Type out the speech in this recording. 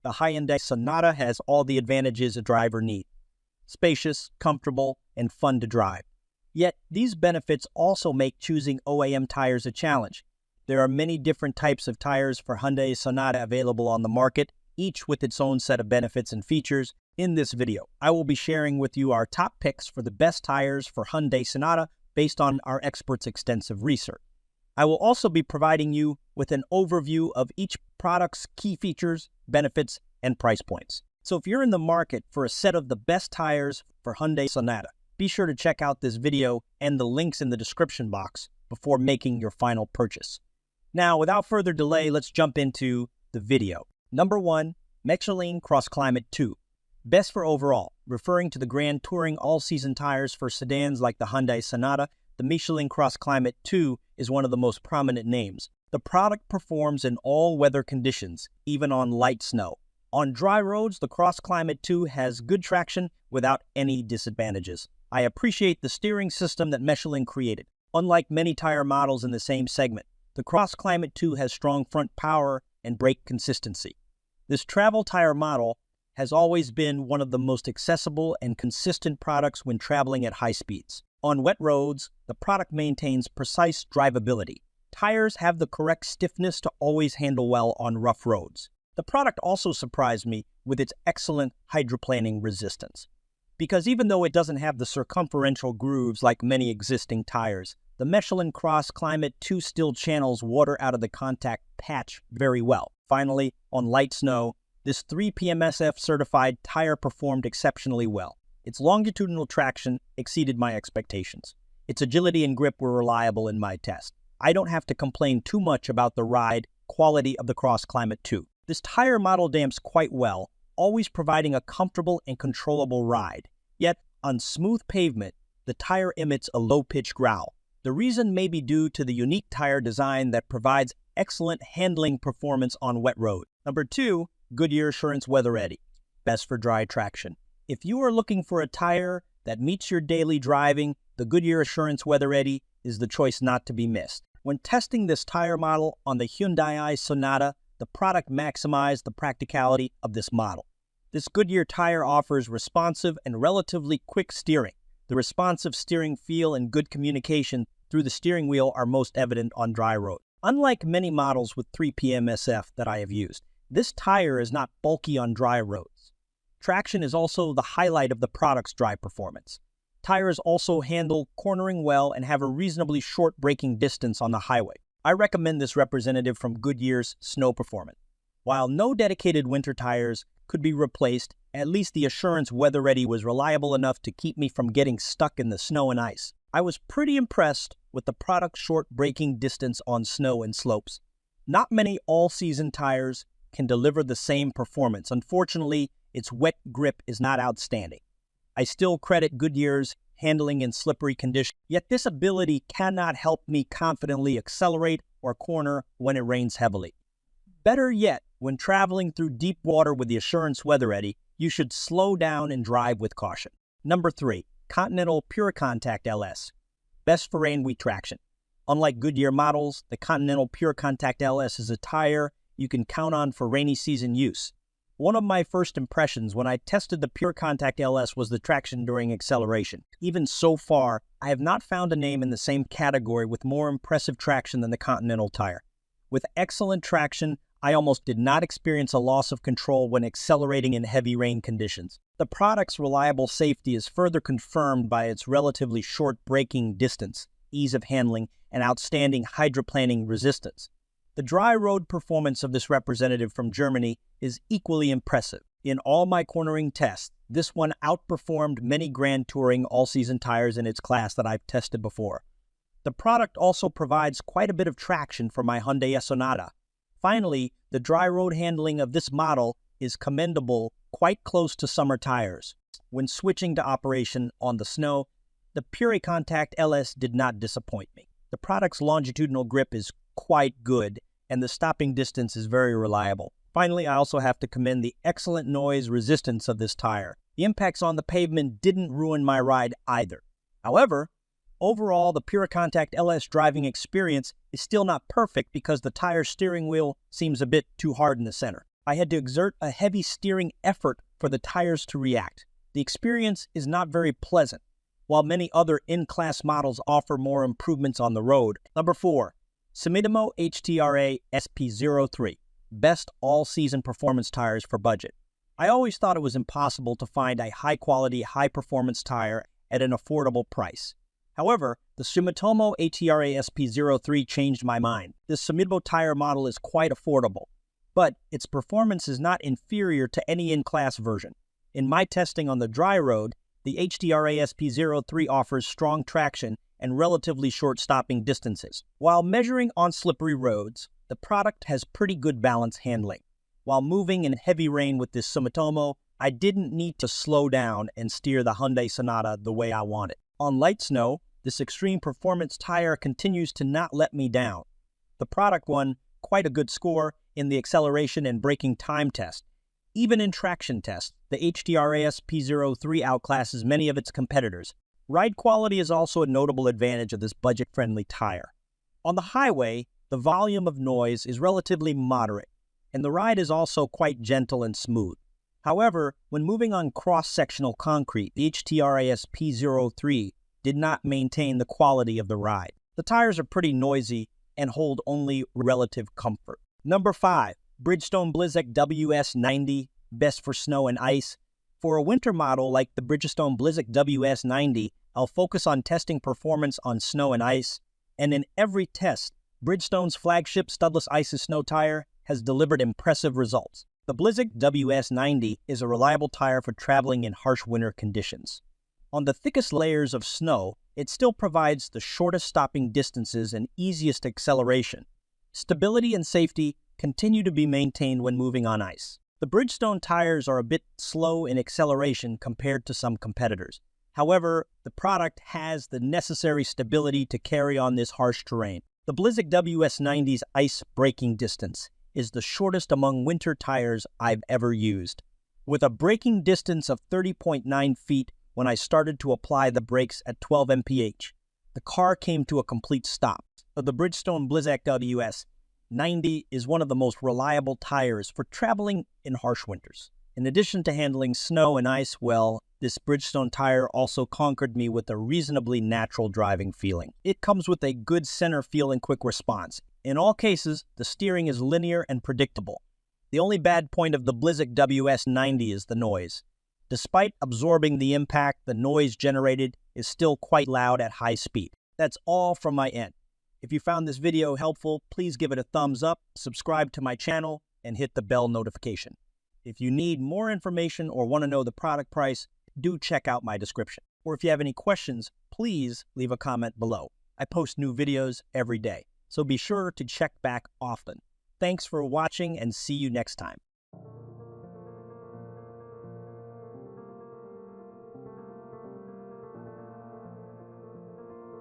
the Hyundai Sonata has all the advantages a driver needs: spacious, comfortable, and fun to drive. Yet, these benefits also make choosing OEM tires a challenge. There are many different types of tires for Hyundai Sonata available on the market, each with its own set of benefits and features. In this video, I will be sharing with you our top picks for the best tires for Hyundai Sonata based on our experts' extensive research. I will also be providing you with an overview of each product's key features, benefits, and price points. So if you're in the market for a set of the best tires for Hyundai Sonata, be sure to check out this video and the links in the description box before making your final purchase. Now, without further delay, let's jump into the video. Number 1, Michelin CrossClimate 2. Best for overall. Referring to the Grand Touring all-season tires for sedans like the Hyundai Sonata, the Michelin CrossClimate 2 is one of the most prominent names. The product performs in all weather conditions, even on light snow. On dry roads, the CrossClimate 2 has good traction without any disadvantages. I appreciate the steering system that Michelin created. Unlike many tire models in the same segment, the CrossClimate 2 has strong front power and brake consistency. This travel tire model has always been one of the most accessible and consistent products when traveling at high speeds. On wet roads, the product maintains precise drivability. Tires have the correct stiffness to always handle well on rough roads. The product also surprised me with its excellent hydroplaning resistance. Because even though it doesn't have the circumferential grooves like many existing tires, the Michelin CrossClimate 2 still channels water out of the contact patch very well. Finally, on light snow, this 3 PMSF certified tire performed exceptionally well. Its longitudinal traction exceeded my expectations. Its agility and grip were reliable in my test. I don't have to complain too much about the ride quality of the CrossClimate 2. This tire model damps quite well, always providing a comfortable and controllable ride. Yet, on smooth pavement, the tire emits a low-pitched growl. The reason may be due to the unique tire design that provides excellent handling performance on wet roads. Number 2, Goodyear Assurance WeatherReady. Best for dry traction. If you are looking for a tire that meets your daily driving, the Goodyear Assurance WeatherReady is the choice not to be missed. When testing this tire model on the Hyundai Sonata, the product maximized the practicality of this model. This Goodyear tire offers responsive and relatively quick steering. The responsive steering feel and good communication through the steering wheel are most evident on dry road. Unlike many models with 3 PMSF that I have used, this tire is not bulky on dry roads. Traction is also the highlight of the product's dry performance. Tires also handle cornering well and have a reasonably short braking distance on the highway. I recommend this representative from Goodyear's snow performance. While no dedicated winter tires could be replaced, at least the Assurance WeatherReady was reliable enough to keep me from getting stuck in the snow and ice. I was pretty impressed with the product's short braking distance on snow and slopes. Not many all-season tires can deliver the same performance. Unfortunately, its wet grip is not outstanding. I still credit Goodyear's handling in slippery conditions, yet this ability cannot help me confidently accelerate or corner when it rains heavily. Better yet, when traveling through deep water with the Assurance WeatherReady, you should slow down and drive with caution. Number 3, Continental PureContact LS. Best for rain wheat traction. Unlike Goodyear models, the Continental PureContact LS is a tire you can count on for rainy season use. One of my first impressions when I tested the PureContact LS was the traction during acceleration. Even so far, I have not found a name in the same category with more impressive traction than the Continental tire. With excellent traction, I almost did not experience a loss of control when accelerating in heavy rain conditions. The product's reliable safety is further confirmed by its relatively short braking distance, ease of handling, and outstanding hydroplaning resistance. The dry road performance of this representative from Germany is equally impressive. In all my cornering tests, this one outperformed many Grand Touring all-season tires in its class that I've tested before. The product also provides quite a bit of traction for my Hyundai Sonata. Finally, the dry road handling of this model is commendable, quite close to summer tires. When switching to operation on the snow, the PureContact LS did not disappoint me. The product's longitudinal grip is quite good, and the stopping distance is very reliable. Finally, I also have to commend the excellent noise resistance of this tire. The impacts on the pavement didn't ruin my ride either. However, overall, the PureContact LS driving experience is still not perfect because the tire steering wheel seems a bit too hard in the center. I had to exert a heavy steering effort for the tires to react. The experience is not very pleasant, while many other in-class models offer more improvements on the road. Number 4. Sumitomo HTR A SP03. Best all-season performance tires for budget. I always thought it was impossible to find a high-quality, high-performance tire at an affordable price. However, the Sumitomo HTR A SP03 changed my mind. This Sumitomo tire model is quite affordable, but its performance is not inferior to any in-class version. In my testing on the dry road, the HTR A SP03 offers strong traction and relatively short stopping distances. While measuring on slippery roads, the product has pretty good balance handling. While moving in heavy rain with this Sumitomo, I didn't need to slow down and steer the Hyundai Sonata the way I wanted. On light snow, this extreme performance tire continues to not let me down. The product won quite a good score in the acceleration and braking time test. Even in traction tests, the HTR A SP03 outclasses many of its competitors. Ride quality is also a notable advantage of this budget-friendly tire. On the highway, the volume of noise is relatively moderate, and the ride is also quite gentle and smooth. However, when moving on cross-sectional concrete, the HTR A SP03 did not maintain the quality of the ride. The tires are pretty noisy and hold only relative comfort. Number 5. Bridgestone Blizzak WS90, best for snow and ice. For a winter model like the Bridgestone Blizzak WS90, I'll focus on testing performance on snow and ice, and in every test, Bridgestone's flagship studless ice and snow tire has delivered impressive results. The Blizzak WS90 is a reliable tire for traveling in harsh winter conditions. On the thickest layers of snow, it still provides the shortest stopping distances and easiest acceleration. Stability and safety continue to be maintained when moving on ice. The Bridgestone tires are a bit slow in acceleration compared to some competitors. However, the product has the necessary stability to carry on this harsh terrain. The Blizzak WS90's ice braking distance is the shortest among winter tires I've ever used. With a braking distance of 30.9 feet when I started to apply the brakes at 12 mph, the car came to a complete stop. The Bridgestone Blizzak WS90 is one of the most reliable tires for traveling in harsh winters. In addition to handling snow and ice well, this Bridgestone tire also conquered me with a reasonably natural driving feeling. It comes with a good center feel and quick response. In all cases, the steering is linear and predictable. The only bad point of the Blizzak WS90 is the noise. Despite absorbing the impact, the noise generated is still quite loud at high speed. That's all from my end. If you found this video helpful, please give it a thumbs up, subscribe to my channel, and hit the bell notification. If you need more information or want to know the product price, do check out my description. Or if you have any questions, please leave a comment below. I post new videos every day, so be sure to check back often. Thanks for watching and see you next time.